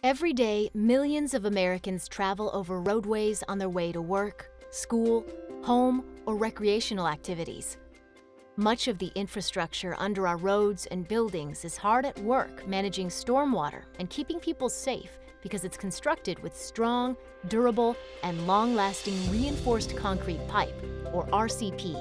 Every day, millions of Americans travel over roadways on their way to work, school, home, or recreational activities. Much of the infrastructure under our roads and buildings is hard at work managing stormwater and keeping people safe because it's constructed with strong, durable, and long-lasting reinforced concrete pipe, or RCP.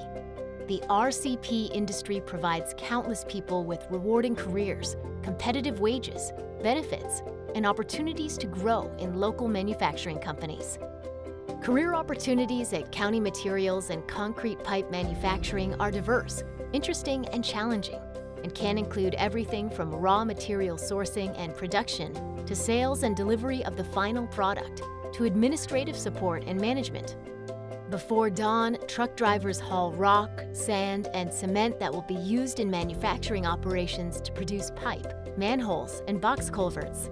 The RCP industry provides countless people with rewarding careers, competitive wages, benefits, and opportunities to grow in local manufacturing companies. Career opportunities at County Materials and concrete pipe manufacturing are diverse, interesting, and challenging, and can include everything from raw material sourcing and production to sales and delivery of the final product to administrative support and management. Before dawn, truck drivers haul rock, sand, and cement that will be used in manufacturing operations to produce pipe, manholes, and box culverts.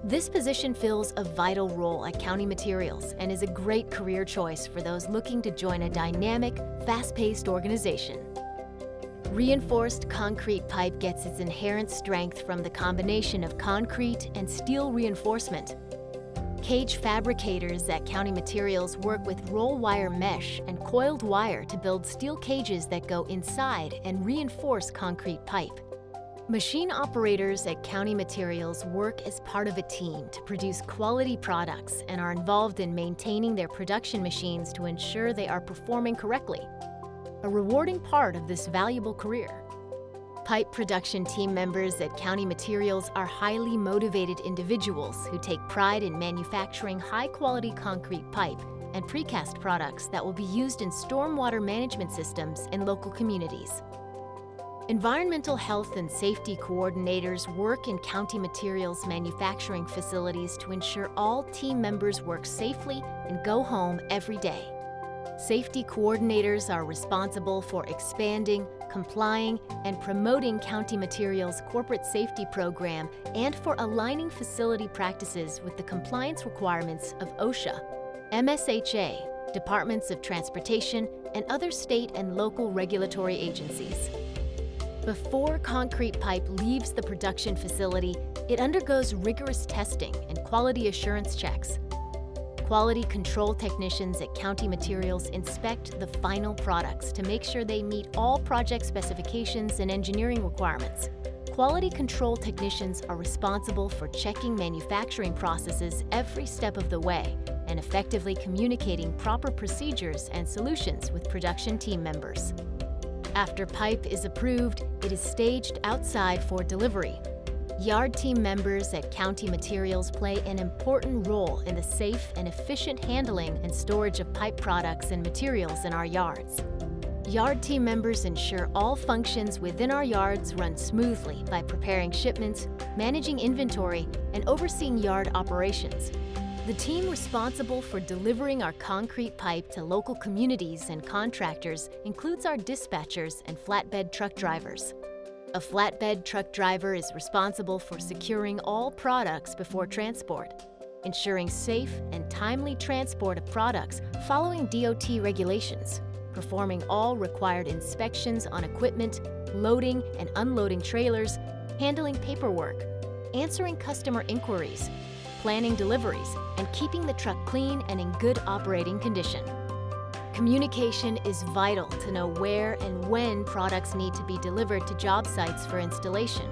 This position fills a vital role at County Materials and is a great career choice for those looking to join a dynamic, fast-paced organization. Reinforced concrete pipe gets its inherent strength from the combination of concrete and steel reinforcement. Cage fabricators at County Materials work with roll wire mesh and coiled wire to build steel cages that go inside and reinforce concrete pipe. Machine operators at County Materials work as part of a team to produce quality products and are involved in maintaining their production machines to ensure they are performing correctly. A rewarding part of this valuable career. Pipe production team members at County Materials are highly motivated individuals who take pride in manufacturing high-quality concrete pipe and precast products that will be used in stormwater management systems in local communities. Environmental health and safety coordinators work in County Materials manufacturing facilities to ensure all team members work safely and go home every day. Safety coordinators are responsible for expanding, complying, and promoting County Materials' corporate safety program and for aligning facility practices with the compliance requirements of OSHA, MSHA, Departments of Transportation, and other state and local regulatory agencies. Before concrete pipe leaves the production facility, it undergoes rigorous testing and quality assurance checks. Quality control technicians at County Materials inspect the final products to make sure they meet all project specifications and engineering requirements. Quality control technicians are responsible for checking manufacturing processes every step of the way and effectively communicating proper procedures and solutions with production team members. After pipe is approved, it is staged outside for delivery. Yard team members at County Materials play an important role in the safe and efficient handling and storage of pipe products and materials in our yards. Yard team members ensure all functions within our yards run smoothly by preparing shipments, managing inventory, and overseeing yard operations. The team responsible for delivering our concrete pipe to local communities and contractors includes our dispatchers and flatbed truck drivers. A flatbed truck driver is responsible for securing all products before transport, ensuring safe and timely transport of products following DOT regulations, performing all required inspections on equipment, loading and unloading trailers, handling paperwork, answering customer inquiries, planning deliveries, and keeping the truck clean and in good operating condition. Communication is vital to know where and when products need to be delivered to job sites for installation.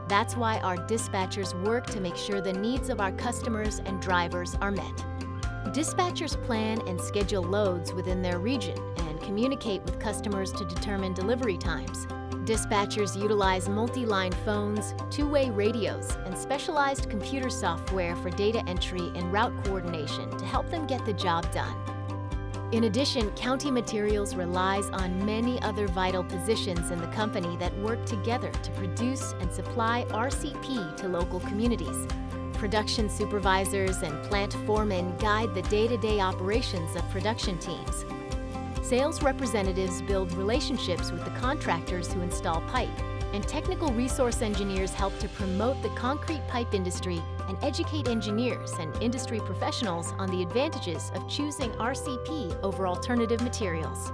That's why our dispatchers work to make sure the needs of our customers and drivers are met. Dispatchers plan and schedule loads within their region and communicate with customers to determine delivery times. Dispatchers utilize multi-line phones, two-way radios, and specialized computer software for data entry and route coordination to help them get the job done. In addition, County Materials relies on many other vital positions in the company that work together to produce and supply RCP to local communities. Production supervisors and plant foremen guide the day-to-day operations of production teams. Sales representatives build relationships with the contractors who install pipe, and technical resource engineers help to promote the concrete pipe industry and educate engineers and industry professionals on the advantages of choosing RCP over alternative materials.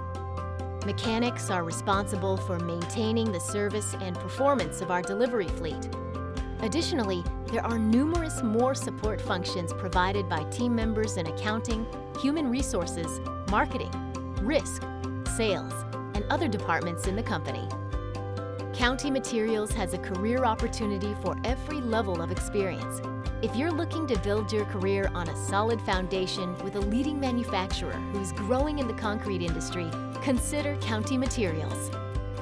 Mechanics are responsible for maintaining the service and performance of our delivery fleet. Additionally, there are numerous more support functions provided by team members in accounting, human resources, marketing, risk, sales, and other departments in the company. County Materials has a career opportunity for every level of experience. If you're looking to build your career on a solid foundation with a leading manufacturer who's growing in the concrete industry, consider County Materials.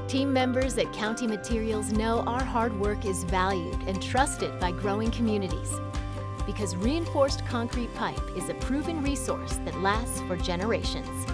Team members at County Materials know our hard work is valued and trusted by growing communities, because reinforced concrete pipe is a proven resource that lasts for generations.